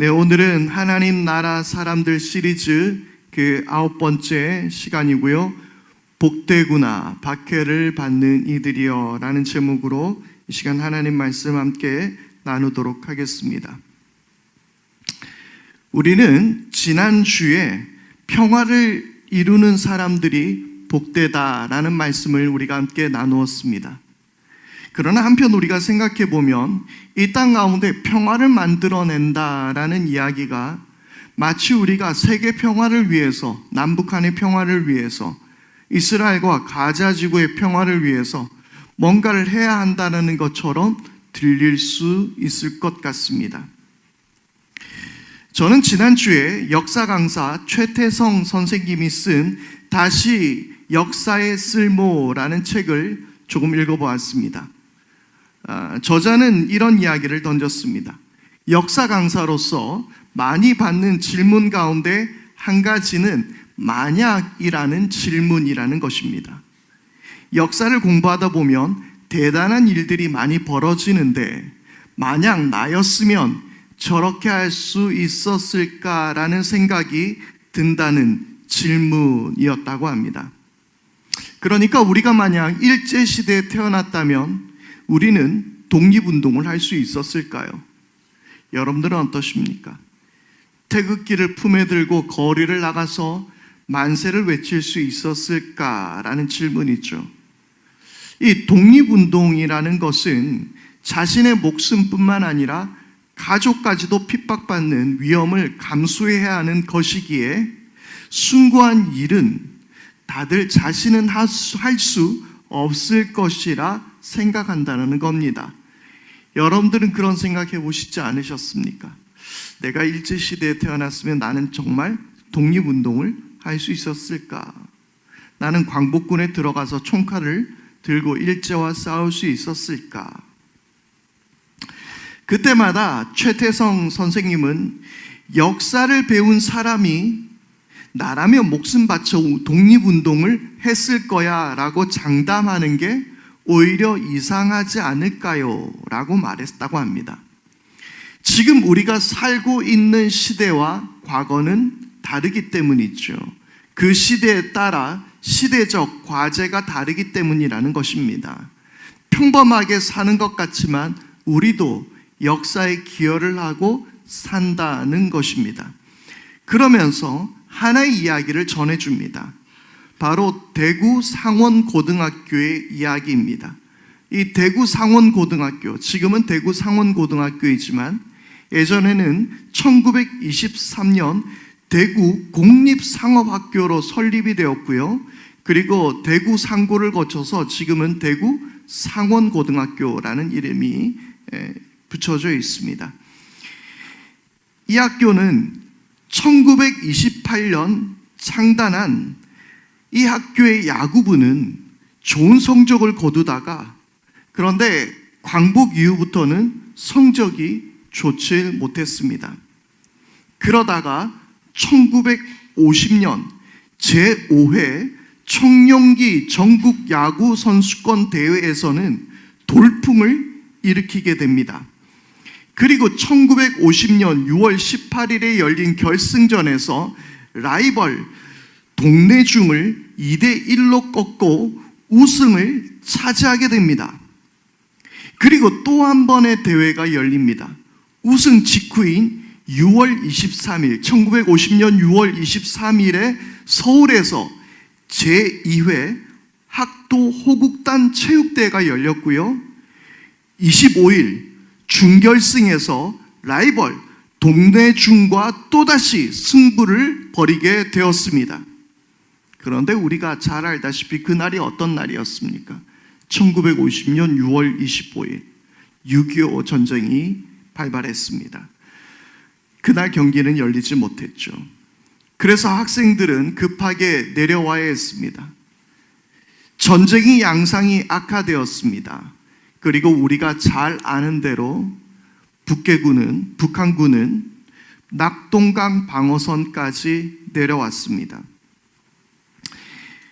네, 오늘은 하나님 나라 사람들 시리즈 그 9번째 시간이고요. 복되구나 박해를 받는 이들이여 라는 제목으로 이 시간 하나님 말씀 함께 나누도록 하겠습니다. 우리는 지난주에 평화를 이루는 사람들이 복되다라는 말씀을 우리가 함께 나누었습니다. 그러나 한편 우리가 생각해 보면 이 땅 가운데 평화를 만들어낸다라는 이야기가 마치 우리가 세계 평화를 위해서, 남북한의 평화를 위해서, 이스라엘과 가자 지구의 평화를 위해서 뭔가를 해야 한다는 것처럼 들릴 수 있을 것 같습니다. 저는 지난주에 역사 강사 최태성 선생님이 쓴 다시 역사의 쓸모라는 책을 조금 읽어보았습니다. 저자는 이런 이야기를 던졌습니다. 역사 강사로서 많이 받는 질문 가운데 한 가지는 만약이라는 질문이라는 것입니다. 역사를 공부하다 보면 대단한 일들이 많이 벌어지는데 만약 나였으면 저렇게 할 수 있었을까라는 생각이 든다는 질문이었다고 합니다. 그러니까 우리가 만약 일제시대에 태어났다면 우리는 독립운동을 할 수 있었을까요? 여러분들은 어떠십니까? 태극기를 품에 들고 거리를 나가서 만세를 외칠 수 있었을까라는 질문이죠. 이 독립운동이라는 것은 자신의 목숨뿐만 아니라 가족까지도 핍박받는 위험을 감수해야 하는 것이기에 숭고한 일은 다들 자신은 할 수 없을 것이라 생각한다는 겁니다. 여러분들은 그런 생각해 보시지 않으셨습니까? 내가 일제시대에 태어났으면 나는 정말 독립운동을 할 수 있었을까? 나는 광복군에 들어가서 총칼을 들고 일제와 싸울 수 있었을까? 그때마다 최태성 선생님은 역사를 배운 사람이 나라면 목숨 바쳐 독립운동을 했을 거야 라고 장담하는 게 오히려 이상하지 않을까요? 라고 말했다고 합니다. 지금 우리가 살고 있는 시대와 과거는 다르기 때문이죠. 그 시대에 따라 시대적 과제가 다르기 때문이라는 것입니다. 평범하게 사는 것 같지만 우리도 역사에 기여를 하고 산다는 것입니다. 그러면서 하나의 이야기를 전해줍니다. 바로 대구 상원고등학교의 이야기입니다. 이 대구 상원고등학교, 지금은 대구 상원고등학교이지만 예전에는 1923년 대구 공립상업학교로 설립이 되었고요. 그리고 대구 상고를 거쳐서 지금은 대구 상원고등학교라는 이름이 붙여져 있습니다. 이 학교는 1928년 창단한 이 학교의 야구부는 좋은 성적을 거두다가 그런데 광복 이후부터는 성적이 좋지 못했습니다. 그러다가 1950년 제5회 청룡기 전국 야구 선수권 대회에서는 돌풍을 일으키게 됩니다. 그리고 1950년 6월 18일에 열린 결승전에서 라이벌 동래중을 2대1로 꺾고 우승을 차지하게 됩니다. 그리고 또 한 번의 대회가 열립니다. 우승 직후인 6월 23일, 1950년 6월 23일에 서울에서 제2회 학도 호국단 체육대회가 열렸고요. 25일 준결승에서 라이벌 동래중과 또다시 승부를 벌이게 되었습니다. 그런데 우리가 잘 알다시피 그날이 어떤 날이었습니까? 1950년 6월 25일 6.25 전쟁이 발발했습니다. 그날 경기는 열리지 못했죠. 그래서 학생들은 급하게 내려와야 했습니다. 전쟁이 양상이 악화되었습니다. 그리고 우리가 잘 아는 대로 북한군은 낙동강 방어선까지 내려왔습니다.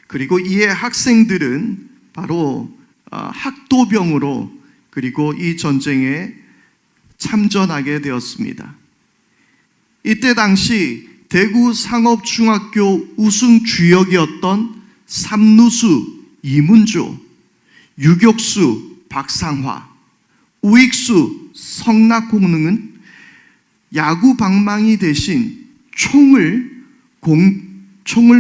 그리고 이에 학생들은 바로 학도병으로 그리고 이 전쟁에 참전하게 되었습니다. 이때 당시 대구 상업중학교 우승 주역이었던 삼루수 이문조, 유격수 박상화, 우익수 성낙홍은 야구 방망이 대신 총을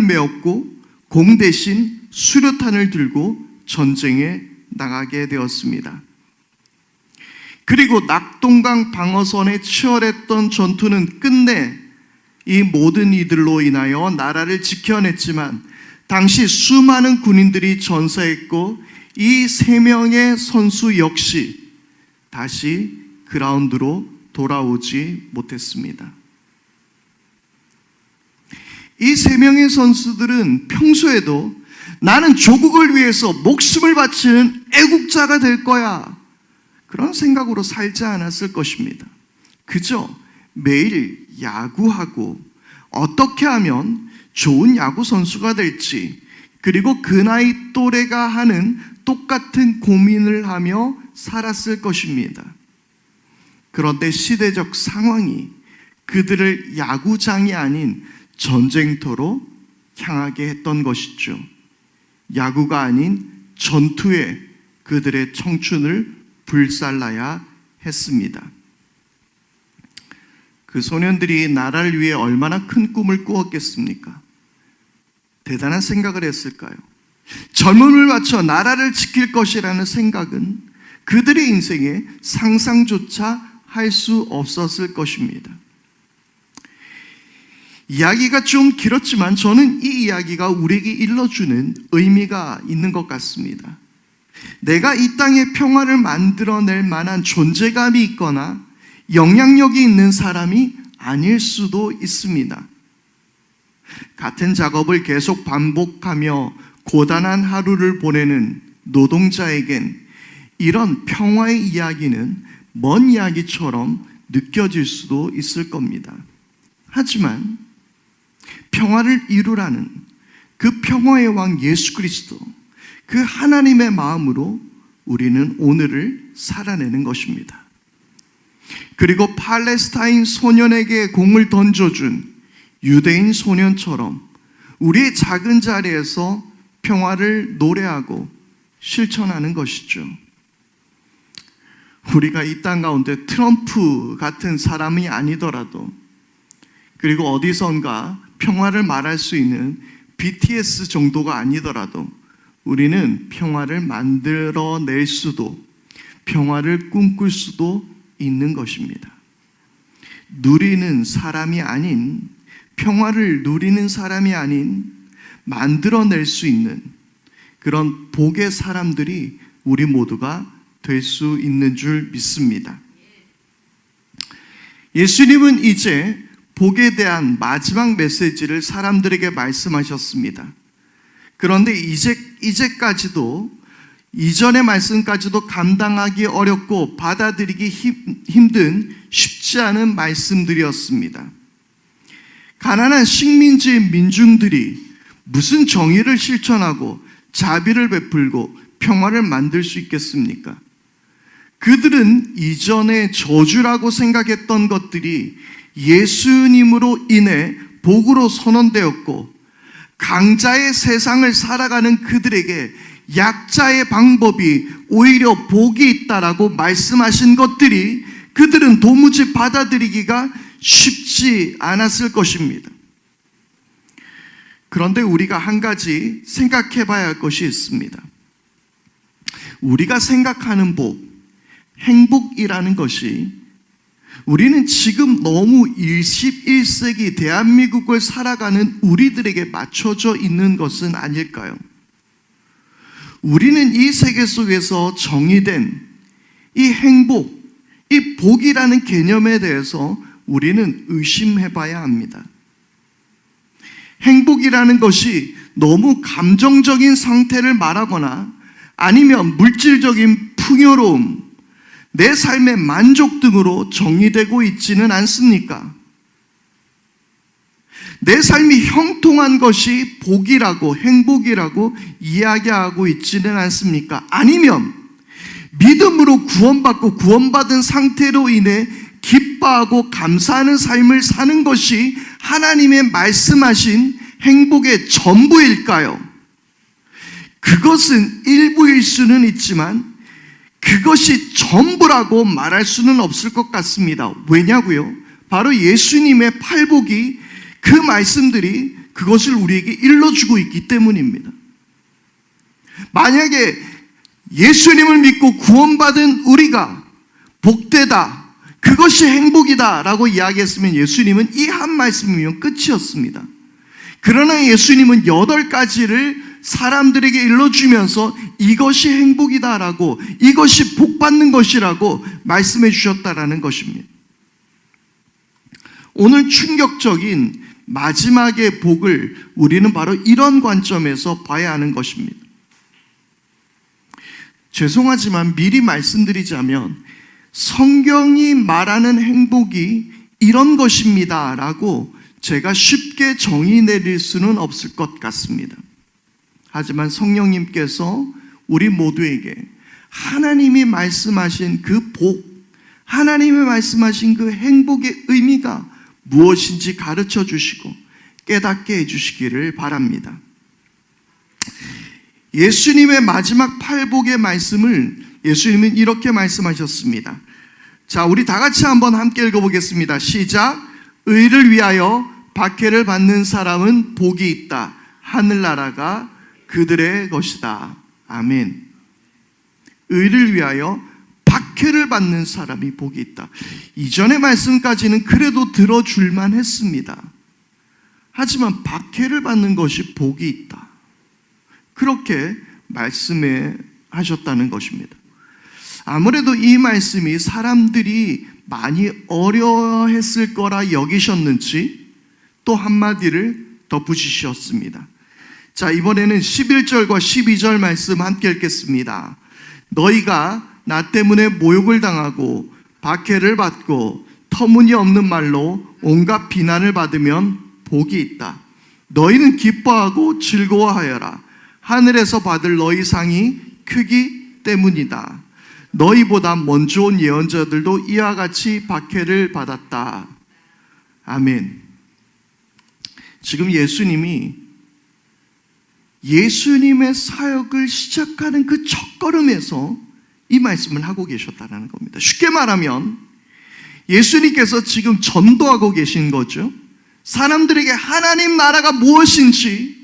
메었고 공 대신 수류탄을 들고 전쟁에 나가게 되었습니다. 그리고 낙동강 방어선에 치열했던 전투는 끝내 이 모든 이들로 인하여 나라를 지켜냈지만 당시 수많은 군인들이 전사했고 이 3명의 선수 역시 다시 그라운드로 돌아오지 못했습니다. 이 3명의 선수들은 평소에도 나는 조국을 위해서 목숨을 바치는 애국자가 될 거야, 그런 생각으로 살지 않았을 것입니다. 그저 매일 야구하고 어떻게 하면 좋은 야구 선수가 될지, 그리고 그 나이 또래가 하는 똑같은 고민을 하며 살았을 것입니다. 그런데 시대적 상황이 그들을 야구장이 아닌 전쟁터로 향하게 했던 것이죠. 야구가 아닌 전투에 그들의 청춘을 불살라야 했습니다. 그 소년들이 나라를 위해 얼마나 큰 꿈을 꾸었겠습니까? 대단한 생각을 했을까요? 젊음을 바쳐 나라를 지킬 것이라는 생각은 그들의 인생에 상상조차 할 수 없었을 것입니다. 이야기가 좀 길었지만 저는 이 이야기가 우리에게 일러주는 의미가 있는 것 같습니다. 내가 이 땅에 평화를 만들어낼 만한 존재감이 있거나 영향력이 있는 사람이 아닐 수도 있습니다. 같은 작업을 계속 반복하며 고단한 하루를 보내는 노동자에겐 이런 평화의 이야기는 먼 이야기처럼 느껴질 수도 있을 겁니다. 하지만 평화를 이루라는 그 평화의 왕 예수 그리스도, 그 하나님의 마음으로 우리는 오늘을 살아내는 것입니다. 그리고 팔레스타인 소년에게 공을 던져준 유대인 소년처럼 우리의 작은 자리에서 평화를 노래하고 실천하는 것이죠. 우리가 이 땅 가운데 트럼프 같은 사람이 아니더라도, 그리고 어디선가 평화를 말할 수 있는 BTS 정도가 아니더라도 우리는 평화를 만들어낼 수도, 평화를 꿈꿀 수도 있는 것입니다. 누리는 사람이 아닌, 평화를 누리는 사람이 아닌 만들어낼 수 있는 그런 복의 사람들이 우리 모두가 될 수 있는 줄 믿습니다. 예수님은 이제 복에 대한 마지막 메시지를 사람들에게 말씀하셨습니다. 그런데 이제까지도, 이전의 말씀까지도 감당하기 어렵고 받아들이기 힘든 쉽지 않은 말씀들이었습니다. 가난한 식민지 민중들이 무슨 정의를 실천하고 자비를 베풀고 평화를 만들 수 있겠습니까? 그들은 이전에 저주라고 생각했던 것들이 예수님으로 인해 복으로 선언되었고, 강자의 세상을 살아가는 그들에게 약자의 방법이 오히려 복이 있다라고 말씀하신 것들이 그들은 도무지 받아들이기가 쉽지 않았을 것입니다. 그런데 우리가 한 가지 생각해 봐야 할 것이 있습니다. 우리가 생각하는 복, 행복이라는 것이 우리는 지금 너무 21세기 대한민국을 살아가는 우리들에게 맞춰져 있는 것은 아닐까요? 우리는 이 세계 속에서 정의된 이 행복, 이 복이라는 개념에 대해서 우리는 의심해 봐야 합니다. 행복이라는 것이 너무 감정적인 상태를 말하거나 아니면 물질적인 풍요로움, 내 삶의 만족 등으로 정의되고 있지는 않습니까? 내 삶이 형통한 것이 복이라고, 행복이라고 이야기하고 있지는 않습니까? 아니면 믿음으로 구원받고 구원받은 상태로 인해 기뻐하고 감사하는 삶을 사는 것이 하나님의 말씀하신 행복의 전부일까요? 그것은 일부일 수는 있지만 그것이 전부라고 말할 수는 없을 것 같습니다. 왜냐고요? 바로 예수님의 팔복이, 그 말씀들이 그것을 우리에게 일러주고 있기 때문입니다. 만약에 예수님을 믿고 구원받은 우리가 복되다, 그것이 행복이다 라고 이야기했으면 예수님은 이 한 말씀이면 끝이었습니다. 그러나 예수님은 8가지를 사람들에게 일러주면서 이것이 행복이다라고, 이것이 복받는 것이라고 말씀해 주셨다라는 것입니다. 오늘 충격적인 마지막의 복을 우리는 바로 이런 관점에서 봐야 하는 것입니다. 죄송하지만 미리 말씀드리자면 성경이 말하는 행복이 이런 것입니다 라고 제가 쉽게 정의 내릴 수는 없을 것 같습니다. 하지만 성령님께서 우리 모두에게 하나님이 말씀하신 그 복, 하나님이 말씀하신 그 행복의 의미가 무엇인지 가르쳐 주시고 깨닫게 해주시기를 바랍니다. 예수님의 마지막 팔복의 말씀을 예수님은 이렇게 말씀하셨습니다. 자, 우리 다 같이 한번 함께 읽어보겠습니다. 시작. 의를 위하여 박해를 받는 사람은 복이 있다. 하늘나라가 그들의 것이다. 아멘. 의를 위하여 박해를 받는 사람이 복이 있다. 이전의 말씀까지는 그래도 들어줄만 했습니다. 하지만 박해를 받는 것이 복이 있다. 그렇게 말씀해 하셨다는 것입니다. 아무래도 이 말씀이 사람들이 많이 어려워했을 거라 여기셨는지 또 한마디를 덧붙이셨습니다. 자, 이번에는 11절과 12절 말씀 함께 읽겠습니다. 너희가 나 때문에 모욕을 당하고 박해를 받고 터무니없는 말로 온갖 비난을 받으면 복이 있다. 너희는 기뻐하고 즐거워하여라. 하늘에서 받을 너희 상이 크기 때문이다. 너희보다 먼저 온 예언자들도 이와 같이 박해를 받았다. 아멘. 지금 예수님의 사역을 시작하는 그 첫걸음에서 이 말씀을 하고 계셨다는 겁니다. 쉽게 말하면 예수님께서 지금 전도하고 계신 거죠. 사람들에게 하나님 나라가 무엇인지,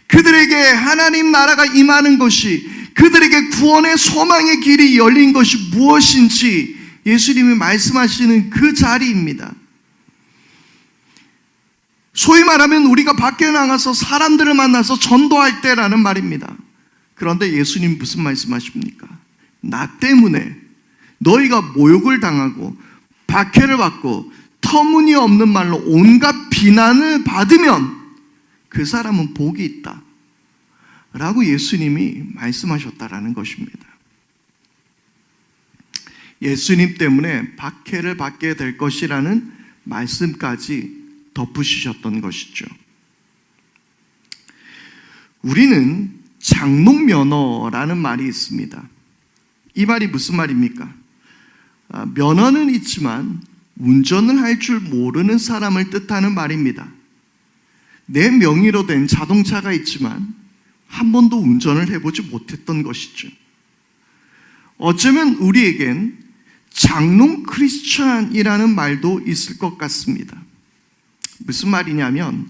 그들에게 하나님 나라가 임하는 것이, 그들에게 구원의 소망의 길이 열린 것이 무엇인지 예수님이 말씀하시는 그 자리입니다. 소위 말하면 우리가 밖에 나가서 사람들을 만나서 전도할 때라는 말입니다. 그런데 예수님 무슨 말씀하십니까? 나 때문에 너희가 모욕을 당하고 박해를 받고 터무니없는 말로 온갖 비난을 받으면 그 사람은 복이 있다 라고 예수님이 말씀하셨다라는 것입니다. 예수님 때문에 박해를 받게 될 것이라는 말씀까지 덧붙이셨던 것이죠. 우리는 장롱면허라는 말이 있습니다. 이 말이 무슨 말입니까? 면허는 있지만 운전을 할 줄 모르는 사람을 뜻하는 말입니다. 내 명의로 된 자동차가 있지만 한 번도 운전을 해보지 못했던 것이죠. 어쩌면 우리에겐 장롱 크리스찬이라는 말도 있을 것 같습니다. 무슨 말이냐면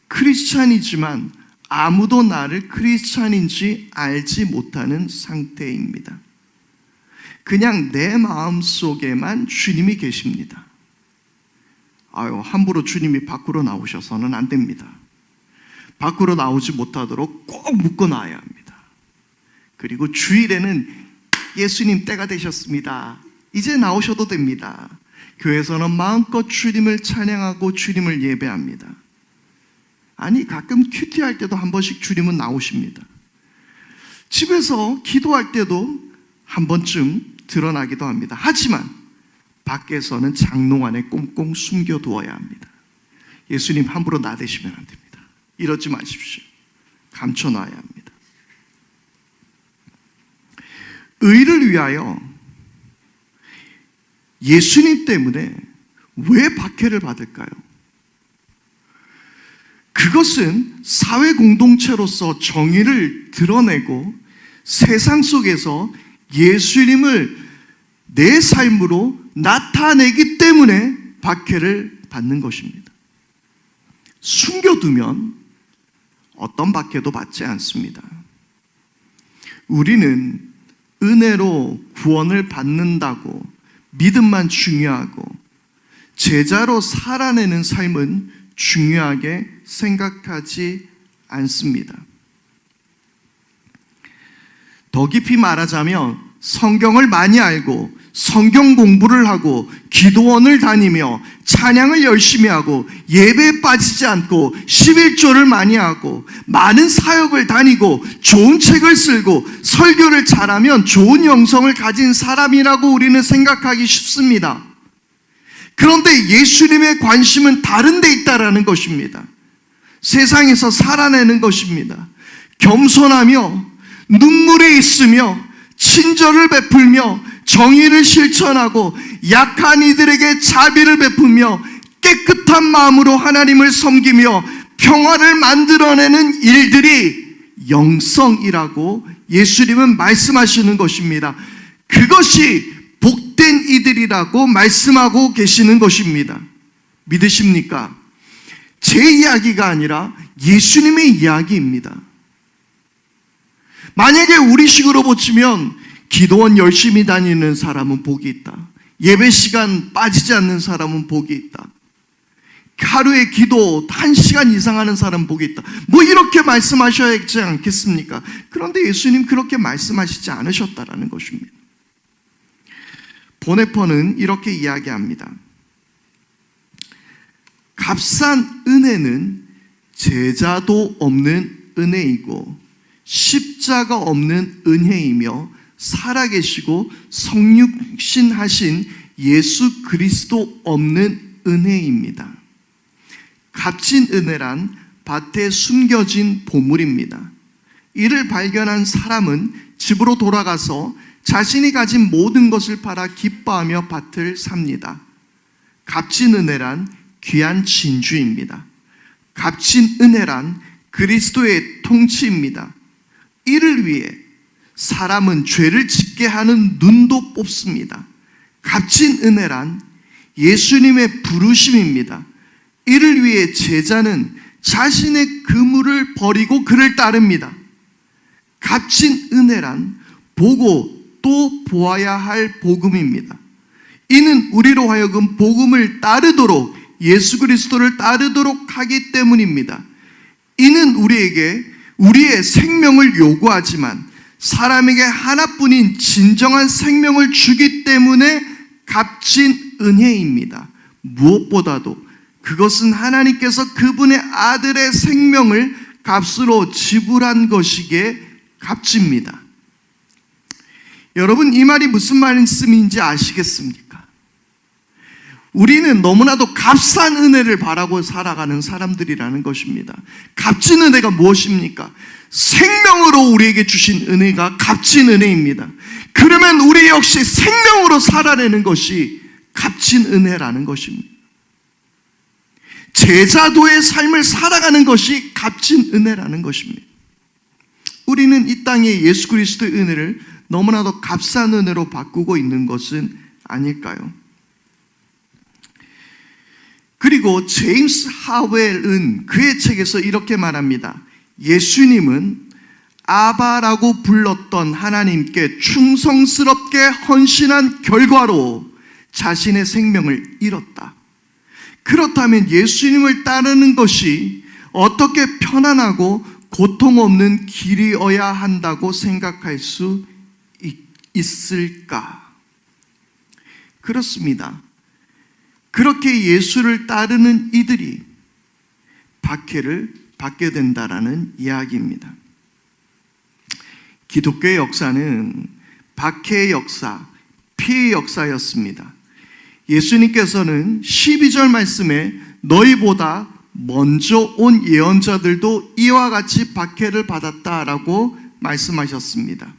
크리스찬이지만 아무도 나를 크리스찬인지 알지 못하는 상태입니다. 그냥 내 마음속에만 주님이 계십니다. 함부로 주님이 밖으로 나오셔서는 안 됩니다. 밖으로 나오지 못하도록 꼭 묶어놔야 합니다. 그리고 주일에는 예수님 때가 되셨습니다. 이제 나오셔도 됩니다. 교회에서는 마음껏 주님을 찬양하고 주님을 예배합니다. 아니, 가끔 큐티할 때도 한 번씩 주님은 나오십니다. 집에서 기도할 때도 한 번쯤 드러나기도 합니다. 하지만 밖에서는 장롱 안에 꽁꽁 숨겨두어야 합니다. 예수님 함부로 나대시면 안 됩니다. 이러지 마십시오. 감춰놔야 합니다. 의를 위하여 예수님 때문에 왜 박해를 받을까요? 그것은 사회 공동체로서 정의를 드러내고 세상 속에서 예수님을 내 삶으로 나타내기 때문에 박해를 받는 것입니다. 숨겨두면 어떤 박해도 받지 않습니다. 우리는 은혜로 구원을 받는다고 믿음만 중요하고 제자로 살아내는 삶은 중요하게 생각하지 않습니다. 더 깊이 말하자면 성경을 많이 알고 성경 공부를 하고 기도원을 다니며 찬양을 열심히 하고 예배에 빠지지 않고 11조를 많이 하고 많은 사역을 다니고 좋은 책을 쓰고 설교를 잘하면 좋은 영성을 가진 사람이라고 우리는 생각하기 쉽습니다. 그런데 예수님의 관심은 다른 데 있다라는 것입니다. 세상에서 살아내는 것입니다. 겸손하며 눈물이 있으며 친절을 베풀며 정의를 실천하고 약한 이들에게 자비를 베푸며 깨끗한 마음으로 하나님을 섬기며 평화를 만들어내는 일들이 영성이라고 예수님은 말씀하시는 것입니다. 그것이 복된 이들이라고 말씀하고 계시는 것입니다. 믿으십니까? 제 이야기가 아니라 예수님의 이야기입니다. 만약에 우리식으로 보시면 기도원 열심히 다니는 사람은 복이 있다. 예배 시간 빠지지 않는 사람은 복이 있다. 하루에 기도 1시간 이상 하는 사람은 복이 있다. 뭐 이렇게 말씀하셔야 하지 않겠습니까? 그런데 예수님 그렇게 말씀하시지 않으셨다라는 것입니다. 보네퍼는 이렇게 이야기합니다. 값싼 은혜는 제자도 없는 은혜이고 십자가 없는 은혜이며 살아계시고 성육신하신 예수 그리스도 없는 은혜입니다. 값진 은혜란 밭에 숨겨진 보물입니다. 이를 발견한 사람은 집으로 돌아가서 자신이 가진 모든 것을 팔아 기뻐하며 밭을 삽니다. 값진 은혜란 귀한 진주입니다. 값진 은혜란 그리스도의 통치입니다. 이를 위해 사람은 죄를 짓게 하는 눈도 뽑습니다. 값진 은혜란 예수님의 부르심입니다. 이를 위해 제자는 자신의 그물을 버리고 그를 따릅니다. 값진 은혜란 보고 또 보아야 할 복음입니다. 이는 우리로 하여금 복음을 따르도록 예수 그리스도를 따르도록 하기 때문입니다. 이는 우리에게 우리의 생명을 요구하지만 사람에게 하나뿐인 진정한 생명을 주기 때문에 값진 은혜입니다. 무엇보다도 그것은 하나님께서 그분의 아들의 생명을 값으로 지불한 것이기에 값집니다. 여러분, 이 말이 무슨 말씀인지 아시겠습니까? 우리는 너무나도 값싼 은혜를 바라고 살아가는 사람들이라는 것입니다. 값진 은혜가 무엇입니까? 생명으로 우리에게 주신 은혜가 값진 은혜입니다. 그러면 우리 역시 생명으로 살아내는 것이 값진 은혜라는 것입니다. 제자도의 삶을 살아가는 것이 값진 은혜라는 것입니다. 우리는 이 땅에 예수 그리스도의 은혜를 너무나도 값싼 은혜로 바꾸고 있는 것은 아닐까요? 그리고 제임스 하웰은 그의 책에서 이렇게 말합니다. 예수님은 아바라고 불렀던 하나님께 충성스럽게 헌신한 결과로 자신의 생명을 잃었다. 그렇다면 예수님을 따르는 것이 어떻게 편안하고 고통 없는 길이어야 한다고 생각할 수 있을까? 그렇습니다. 그렇게 예수를 따르는 이들이 박해를 받게 된다라는 이야기입니다. 기독교의 역사는 박해의 역사, 피해의 역사였습니다. 예수님께서는 12절 말씀에 너희보다 먼저 온 예언자들도 이와 같이 박해를 받았다라고 말씀하셨습니다.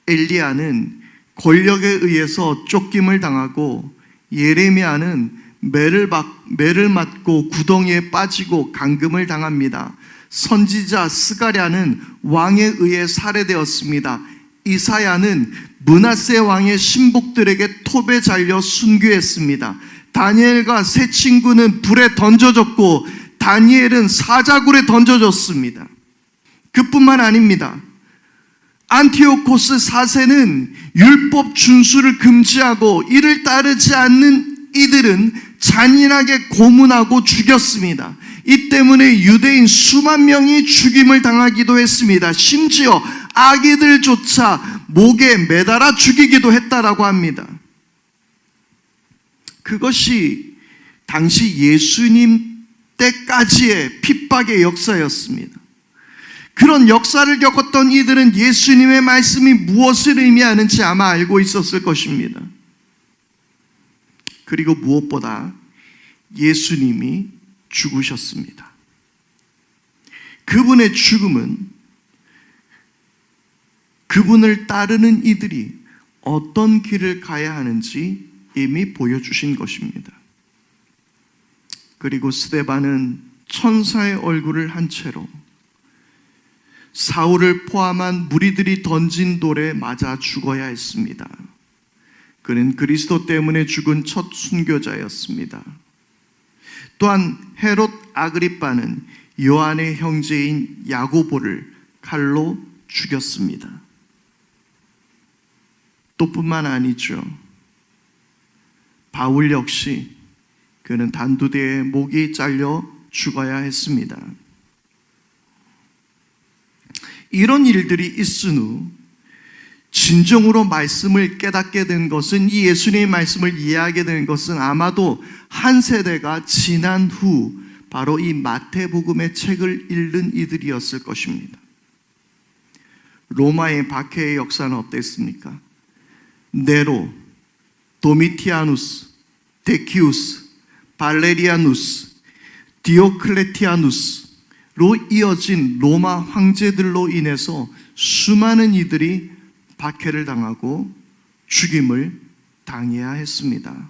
엘리야는 권력에 의해서 쫓김을 당하고 예레미야는 매를 맞고 구덩이에 빠지고 감금을 당합니다. 선지자 스가랴는 왕에 의해 살해되었습니다. 이사야는 므낫세 왕의 신복들에게 톱에 잘려 순교했습니다. 다니엘과 세 친구는 불에 던져졌고 다니엘은 사자굴에 던져졌습니다. 그뿐만 아닙니다. 안티오코스 4세는 율법 준수를 금지하고 이를 따르지 않는 이들은 잔인하게 고문하고 죽였습니다. 이 때문에 유대인 수만 명이 죽임을 당하기도 했습니다. 심지어 아기들조차 목에 매달아 죽이기도 했다라고 합니다. 그것이 당시 예수님 때까지의 핍박의 역사였습니다. 그런 역사를 겪었던 이들은 예수님의 말씀이 무엇을 의미하는지 아마 알고 있었을 것입니다. 그리고 무엇보다 예수님이 죽으셨습니다. 그분의 죽음은 그분을 따르는 이들이 어떤 길을 가야 하는지 이미 보여주신 것입니다. 그리고 스데반은 천사의 얼굴을 한 채로 사울을 포함한 무리들이 던진 돌에 맞아 죽어야 했습니다. 그는 그리스도 때문에 죽은 첫 순교자였습니다. 또한 헤롯 아그리빠는 요한의 형제인 야고보를 칼로 죽였습니다. 또 뿐만 아니죠. 바울 역시 그는 단두대에 목이 잘려 죽어야 했습니다. 이런 일들이 있은 후 진정으로 말씀을 깨닫게 된 것은, 이 예수님의 말씀을 이해하게 된 것은 아마도 한 세대가 지난 후 바로 이 마태복음의 책을 읽는 이들이었을 것입니다. 로마의 박해의 역사는 어땠습니까? 네로, 도미티아누스, 데키우스, 발레리아누스, 디오클레티아누스로 이어진 로마 황제들로 인해서 수많은 이들이 박해를 당하고 죽임을 당해야 했습니다.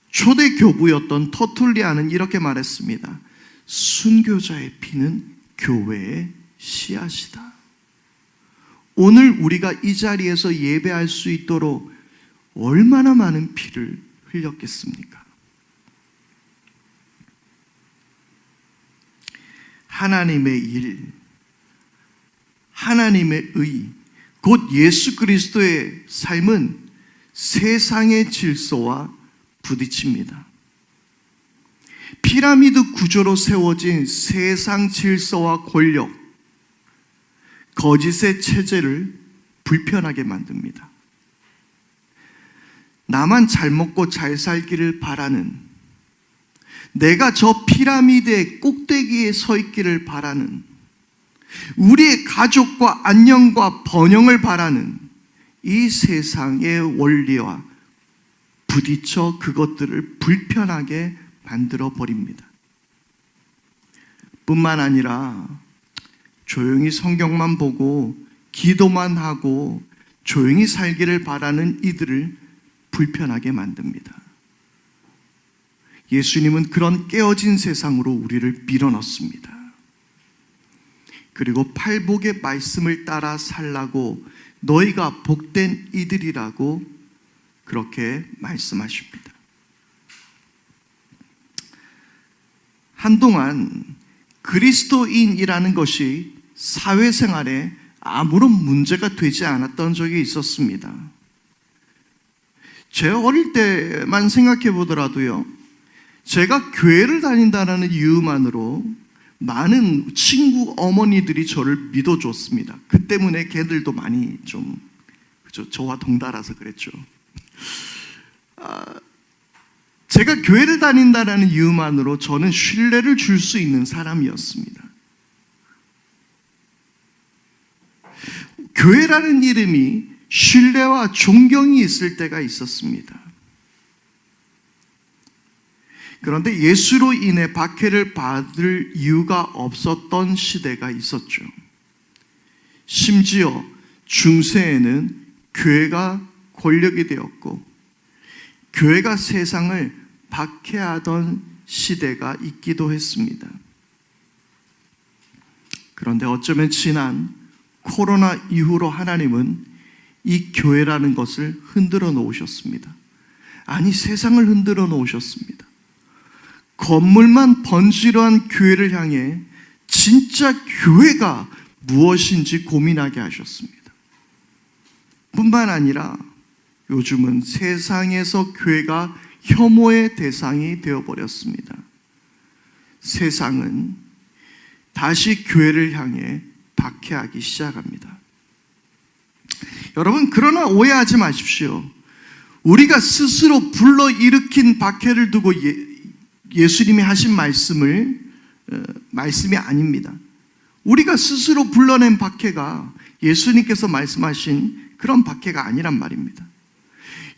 초대 교부였던 터툴리아는 이렇게 말했습니다. 순교자의 피는 교회의 씨앗이다. 오늘 우리가 이 자리에서 예배할 수 있도록 얼마나 많은 피를 흘렸겠습니까? 하나님의 일, 하나님의 의, 곧 예수 그리스도의 삶은 세상의 질서와 부딪힙니다. 피라미드 구조로 세워진 세상 질서와 권력, 거짓의 체제를 불편하게 만듭니다. 나만 잘 먹고 잘 살기를 바라는, 내가 저 피라미드의 꼭대기에 서 있기를 바라는, 우리의 가족과 안녕과 번영을 바라는 이 세상의 원리와 부딪혀 그것들을 불편하게 만들어 버립니다. 뿐만 아니라 조용히 성경만 보고 기도만 하고 조용히 살기를 바라는 이들을 불편하게 만듭니다. 예수님은 그런 깨어진 세상으로 우리를 밀어넣습니다. 그리고 팔복의 말씀을 따라 살라고 너희가 복된 이들이라고 그렇게 말씀하십니다. 한동안 그리스도인이라는 것이 사회생활에 아무런 문제가 되지 않았던 적이 있었습니다. 제 어릴 때만 생각해 보더라도요, 제가 교회를 다닌다는 이유만으로 많은 친구 어머니들이 저를 믿어줬습니다. 그 때문에 걔들도 많이 좀, 그죠? 저와 동달아서 그랬죠. 제가 교회를 다닌다는 이유만으로 저는 신뢰를 줄 수 있는 사람이었습니다. 교회라는 이름이 신뢰와 존경이 있을 때가 있었습니다. 그런데 예수로 인해 박해를 받을 이유가 없었던 시대가 있었죠. 심지어 중세에는 교회가 권력이 되었고 교회가 세상을 박해하던 시대가 있기도 했습니다. 그런데 어쩌면 지난 코로나 이후로 하나님은 이 교회라는 것을 흔들어 놓으셨습니다. 아니, 세상을 흔들어 놓으셨습니다. 건물만 번지르한 교회를 향해 진짜 교회가 무엇인지 고민하게 하셨습니다. 뿐만 아니라 요즘은 세상에서 교회가 혐오의 대상이 되어버렸습니다. 세상은 다시 교회를 향해 박해하기 시작합니다. 여러분, 그러나 오해하지 마십시오. 우리가 스스로 불러일으킨 박해를 두고 예수님이 하신 말씀이 아닙니다. 우리가 스스로 불러낸 박해가 예수님께서 말씀하신 그런 박해가 아니란 말입니다.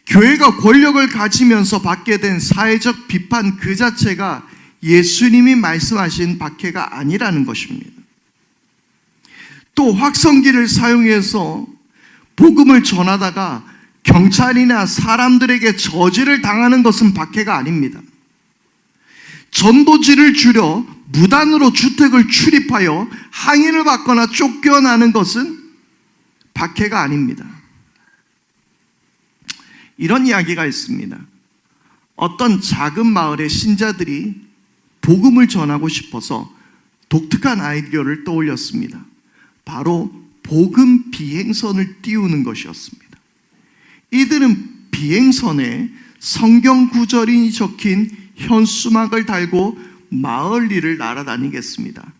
교회가 권력을 가지면서 받게 된 사회적 비판 그 자체가 예수님이 말씀하신 박해가 아니라는 것입니다. 또 확성기를 사용해서 복음을 전하다가 경찰이나 사람들에게 저지를 당하는 것은 박해가 아닙니다. 전도지를 줄여 무단으로 주택을 출입하여 항의를 받거나 쫓겨나는 것은 박해가 아닙니다. 이런 이야기가 있습니다. 어떤 작은 마을의 신자들이 복음을 전하고 싶어서 독특한 아이디어를 떠올렸습니다. 바로 복음 비행선을 띄우는 것이었습니다. 이들은 비행선에 성경 구절이 적힌 현수막을 달고 마을리를 날아다니겠습니다.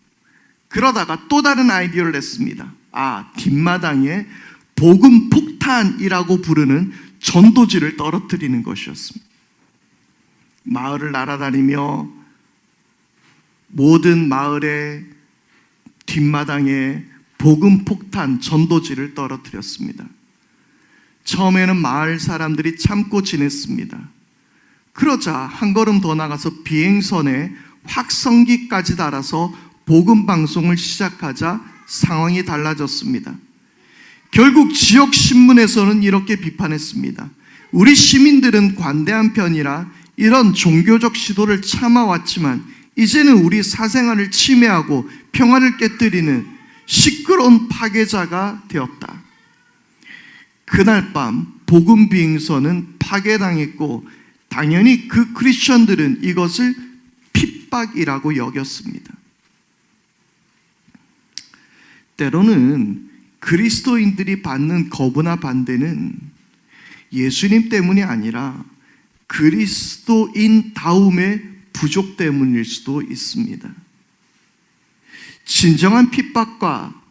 그러다가 또 다른 아이디어를 냈습니다. 뒷마당에 복음 폭탄이라고 부르는 전도지를 떨어뜨리는 것이었습니다. 마을을 날아다니며 모든 마을의 뒷마당에 복음 폭탄 전도지를 떨어뜨렸습니다. 처음에는 마을 사람들이 참고 지냈습니다. 그러자 한 걸음 더 나가서 비행선에 확성기까지 달아서 복음 방송을 시작하자 상황이 달라졌습니다. 결국 지역 신문에서는 이렇게 비판했습니다. 우리 시민들은 관대한 편이라 이런 종교적 시도를 참아왔지만 이제는 우리 사생활을 침해하고 평화를 깨뜨리는 시끄러운 파괴자가 되었다. 그날 밤 복음 비행선은 파괴당했고 당연히 그 크리스천들은 이것을 핍박이라고 여겼습니다. 때로는 그리스도인들이 받는 거부나 반대는 예수님 때문이 아니라 그리스도인다움의 부족 때문일 수도 있습니다. 진정한 핍박과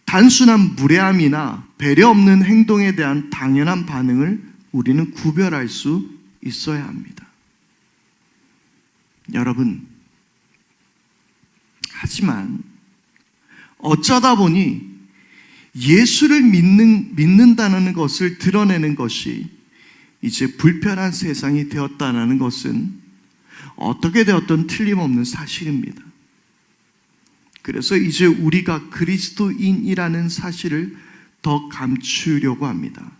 단순한 무례함이나 배려 없는 행동에 대한 당연한 반응을 우리는 구별할 수 있어야 합니다. 여러분, 하지만 어쩌다 보니 예수를 믿는다는 것을 드러내는 것이 이제 불편한 세상이 되었다는 것은 어떻게 되었든 틀림없는 사실입니다. 그래서 이제 우리가 그리스도인이라는 사실을 더 감추려고 합니다.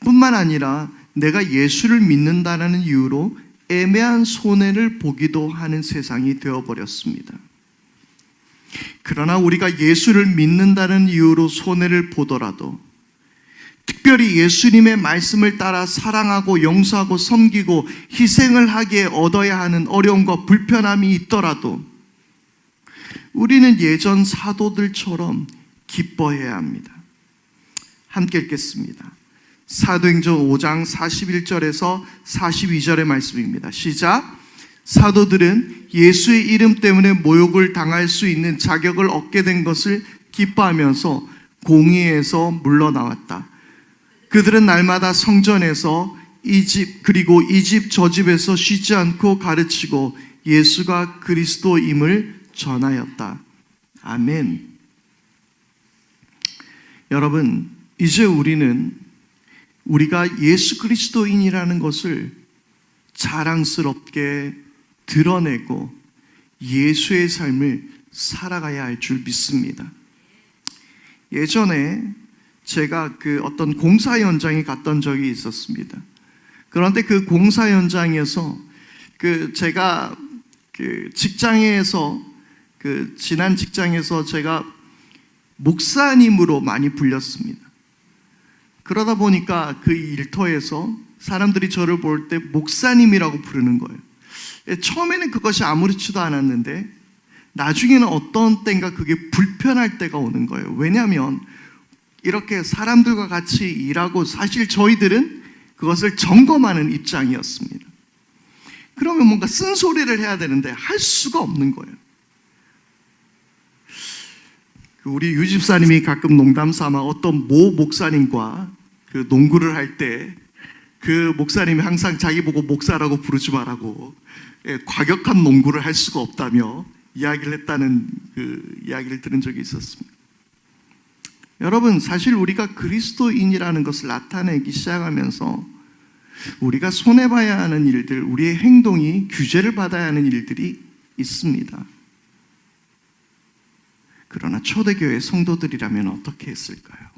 뿐만 아니라 내가 예수를 믿는다는 이유로 애매한 손해를 보기도 하는 세상이 되어버렸습니다. 그러나 우리가 예수를 믿는다는 이유로 손해를 보더라도, 특별히 예수님의 말씀을 따라 사랑하고 용서하고 섬기고 희생을 하기에 얻어야 하는 어려움과 불편함이 있더라도 우리는 예전 사도들처럼 기뻐해야 합니다. 함께 읽겠습니다. 사도행전 5장 41절에서 42절의 말씀입니다. 시작. 사도들은 예수의 이름 때문에 모욕을 당할 수 있는 자격을 얻게 된 것을 기뻐하면서 공의에서 물러나왔다. 그들은 날마다 성전에서 이 집 저 집에서 쉬지 않고 가르치고 예수가 그리스도임을 전하였다. 아멘. 여러분, 이제 우리가 예수 그리스도인이라는 것을 자랑스럽게 드러내고 예수의 삶을 살아가야 할 줄 믿습니다. 예전에 제가 그 어떤 공사 현장에 갔던 적이 있었습니다. 그런데 그 공사 현장에서 제가 직장에서 지난 직장에서 제가 목사님으로 많이 불렸습니다. 그러다 보니까 그 일터에서 사람들이 저를 볼 때 목사님이라고 부르는 거예요. 처음에는 그것이 아무렇지도 않았는데 나중에는 어떤 때인가 그게 불편할 때가 오는 거예요. 왜냐하면 이렇게 사람들과 같이 일하고 사실 저희들은 그것을 점검하는 입장이었습니다. 그러면 뭔가 쓴소리를 해야 되는데 할 수가 없는 거예요. 우리 유집사님이 가끔 농담 삼아 어떤 모 목사님과 그 농구를 할 때 그 목사님이 항상 자기 보고 목사라고 부르지 말라고 과격한 농구를 할 수가 없다며 이야기를 했다는 그 이야기를 들은 적이 있었습니다. 여러분, 사실 우리가 그리스도인이라는 것을 나타내기 시작하면서 우리가 손해봐야 하는 일들, 우리의 행동이 규제를 받아야 하는 일들이 있습니다. 그러나 초대교회 성도들이라면 어떻게 했을까요?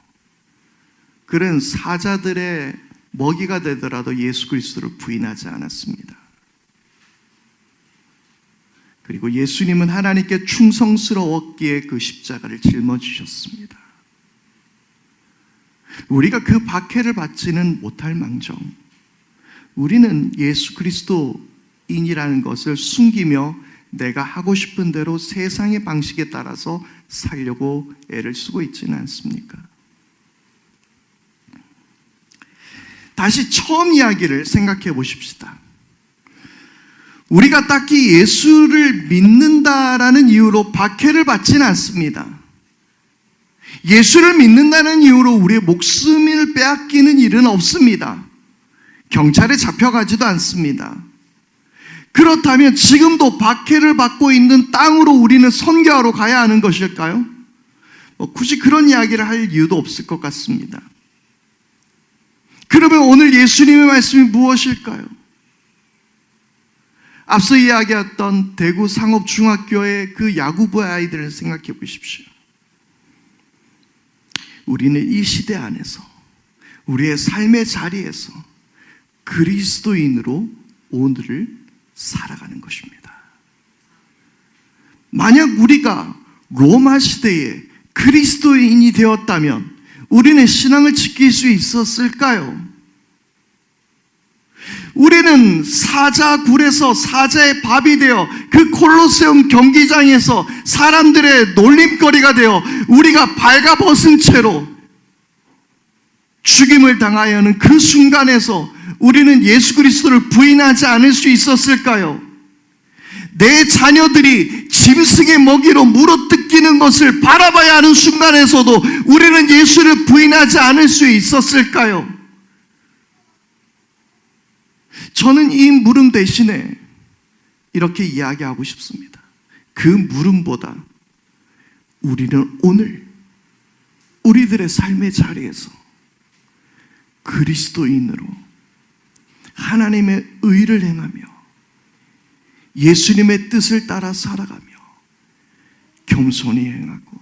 그는 사자들의 먹이가 되더라도 예수 그리스도를 부인하지 않았습니다. 그리고 예수님은 하나님께 충성스러웠기에 그 십자가를 짊어지셨습니다. 우리가 그 박해를 받지는 못할 망정, 우리는 예수 그리스도인이라는 것을 숨기며 내가 하고 싶은 대로 세상의 방식에 따라서 살려고 애를 쓰고 있지는 않습니까? 다시 처음 이야기를 생각해 보십시다. 우리가 딱히 예수를 믿는다라는 이유로 박해를 받지는 않습니다. 예수를 믿는다는 이유로 우리의 목숨을 빼앗기는 일은 없습니다. 경찰에 잡혀가지도 않습니다. 그렇다면 지금도 박해를 받고 있는 땅으로 우리는 선교하러 가야 하는 것일까요? 굳이 그런 이야기를 할 이유도 없을 것 같습니다. 그러면 오늘 예수님의 말씀이 무엇일까요? 앞서 이야기했던 대구 상업중학교의 그 야구부의 아이들을 생각해 보십시오. 우리는 이 시대 안에서 우리의 삶의 자리에서 그리스도인으로 오늘을 살아가는 것입니다. 만약 우리가 로마 시대에 그리스도인이 되었다면 우리는 신앙을 지킬 수 있었을까요? 우리는 사자굴에서 사자의 밥이 되어 그 콜로세움 경기장에서 사람들의 놀림거리가 되어 우리가 발가벗은 채로 죽임을 당하여 하는 그 순간에서 우리는 예수 그리스도를 부인하지 않을 수 있었을까요? 내 자녀들이 짐승의 먹이로 물어뜯기는 것을 바라봐야 하는 순간에서도 우리는 예수를 부인하지 않을 수 있었을까요? 저는 이 물음 대신에 이렇게 이야기하고 싶습니다. 그 물음보다 우리는 오늘 우리들의 삶의 자리에서 그리스도인으로 하나님의 의를 행하며 예수님의 뜻을 따라 살아가며 겸손히 행하고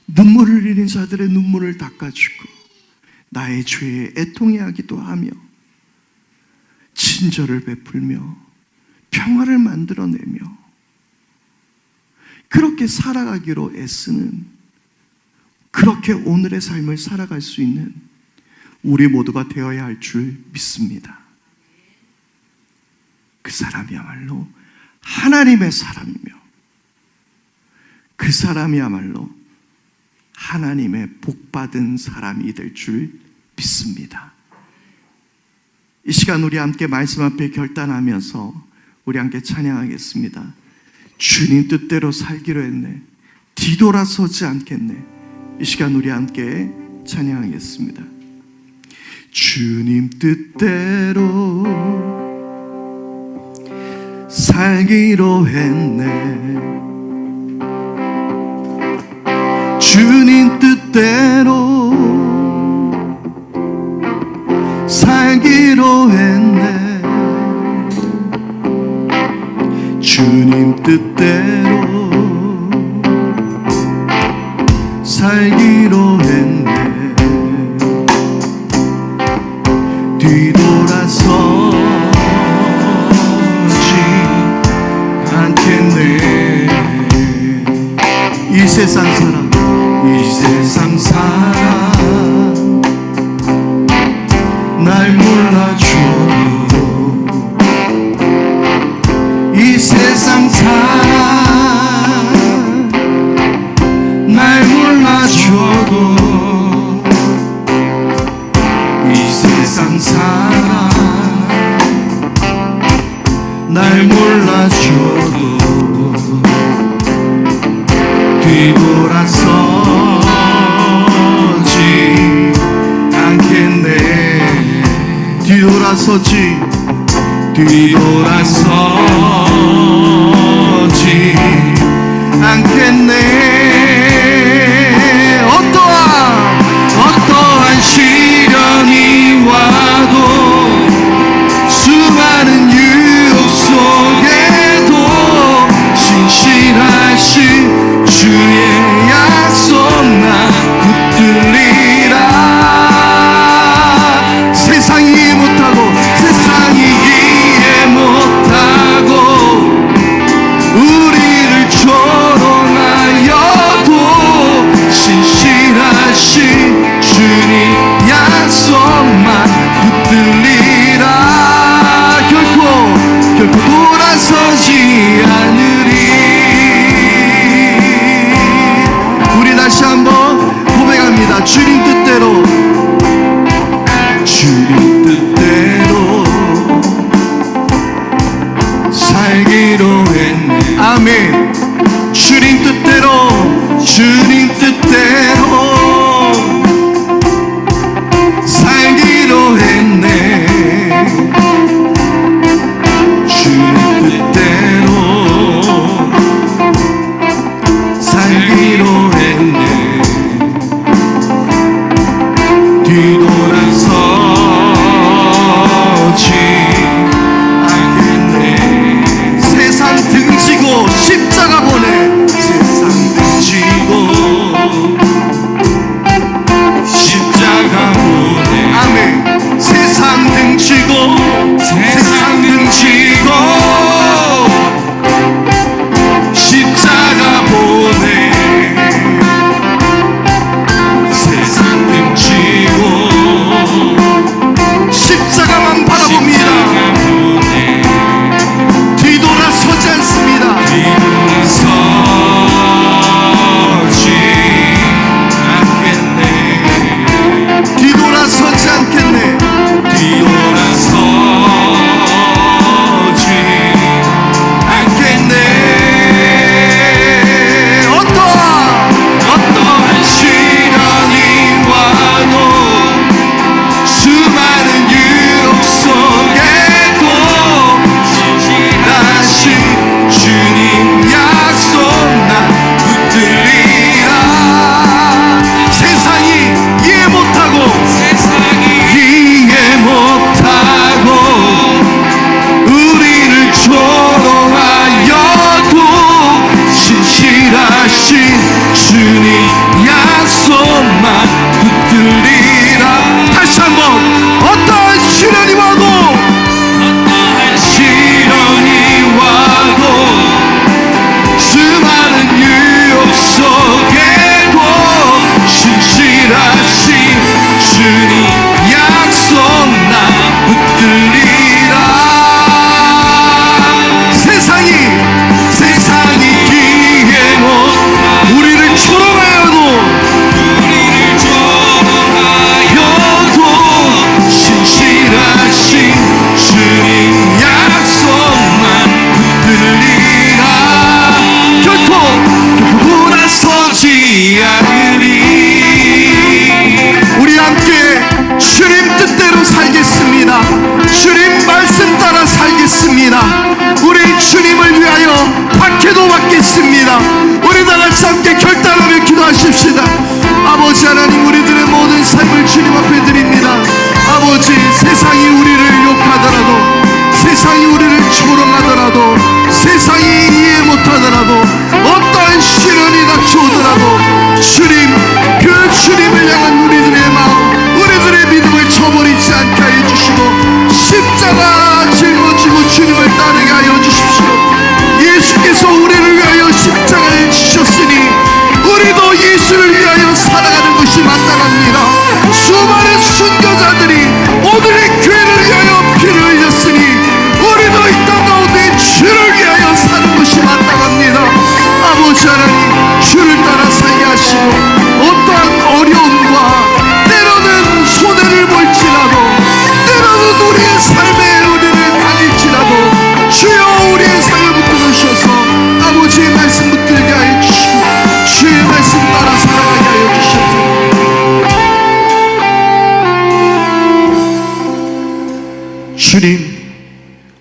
눈물을 흘리는 자들의 눈물을 닦아주고 나의 죄에 애통해하기도 하며 친절을 베풀며 평화를 만들어내며 그렇게 살아가기로 애쓰는, 그렇게 오늘의 삶을 살아갈 수 있는 우리 모두가 되어야 할 줄 믿습니다. 그 사람이야말로 하나님의 사람이며 그 사람이야말로 하나님의 복받은 사람이 될 줄 믿습니다. 이 시간 우리 함께 말씀 앞에 결단하면서 우리 함께 찬양하겠습니다. 주님 뜻대로 살기로 했네, 뒤돌아서지 않겠네. 이 시간 우리 함께 찬양하겠습니다. 주님 뜻대로 살기로 했네, 주님 뜻대로 살기로 했네, 주님 뜻대로 살기로 했네. 날 몰라줘도 뒤돌아서지 않겠네. 뒤돌아서지 않겠네. 어떠한 시련이 와도 수많은 유혹 속에도 신실하신 주의 약속 나 붙들리라. 세상이 못하고 세상이 이해 못하고 우리를 조롱하여도 신실하신 주님 약속만 붙들리라. 결코 돌아서지 않으리. 우리 다시 한번 고백합니다. 주님 뜻대로 살기로 했네. 아멘. 주님 뜻대로 살기로 했네. 주님 뜻대로 살기로 했네. 뒤돌아서지 않겠네. 세상 등지고 십자가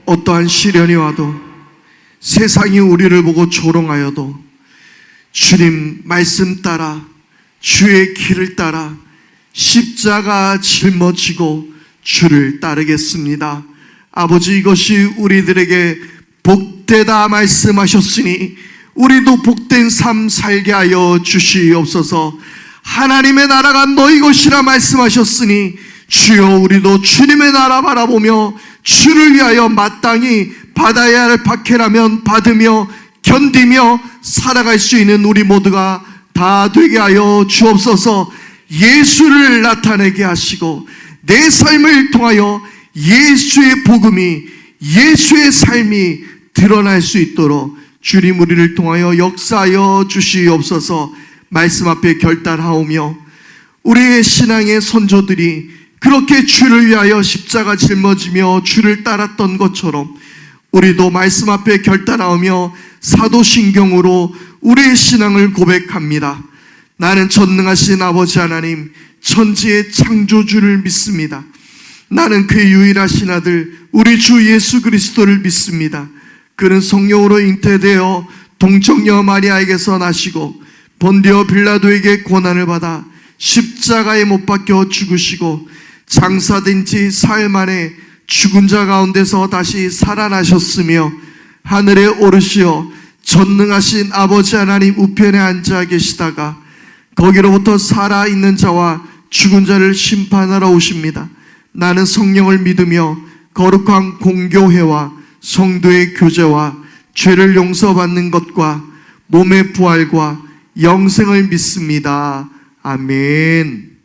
어떠한 시련이 와도 세상이 우리를 보고 조롱하여도 주님 말씀 따라 주의 길을 따라 십자가 짊어지고 주를 따르겠습니다. 아버지, 이것이 우리들에게 복되다 말씀하셨으니 우리도 복된 삶 살게 하여 주시옵소서. 하나님의 나라가 너희 것이라 말씀하셨으니 주여, 우리도 주님의 나라 바라보며 주를 위하여 마땅히 받아야 할 박해라면 받으며 견디며 살아갈 수 있는 우리 모두가 다 되게 하여 주옵소서. 예수를 나타내게 하시고 내 삶을 통하여 예수의 복음이, 예수의 삶이 드러날 수 있도록 주님 우리를 통하여 역사하여 주시옵소서. 말씀 앞에 결단하오며 우리의 신앙의 선조들이 그렇게 주를 위하여 십자가 짊어지며 주를 따랐던 것처럼 우리도 말씀 앞에 결단하오며 사도신경으로 우리의 신앙을 고백합니다. 나는 전능하신 아버지 하나님, 천지의 창조주를 믿습니다. 나는 그의 유일하신 아들 우리 주 예수 그리스도를 믿습니다. 그는 성령으로 잉태되어 동정녀 마리아에게서 나시고 본디오 빌라도에게 고난을 받아 십자가에 못 박혀 죽으시고 장사된 지 사흘 만에 죽은 자 가운데서 다시 살아나셨으며 하늘에 오르시어 전능하신 아버지 하나님 우편에 앉아 계시다가 거기로부터 살아있는 자와 죽은 자를 심판하러 오십니다. 나는 성령을 믿으며 거룩한 공교회와 성도의 교제와 죄를 용서받는 것과 몸의 부활과 영생을 믿습니다. 아멘.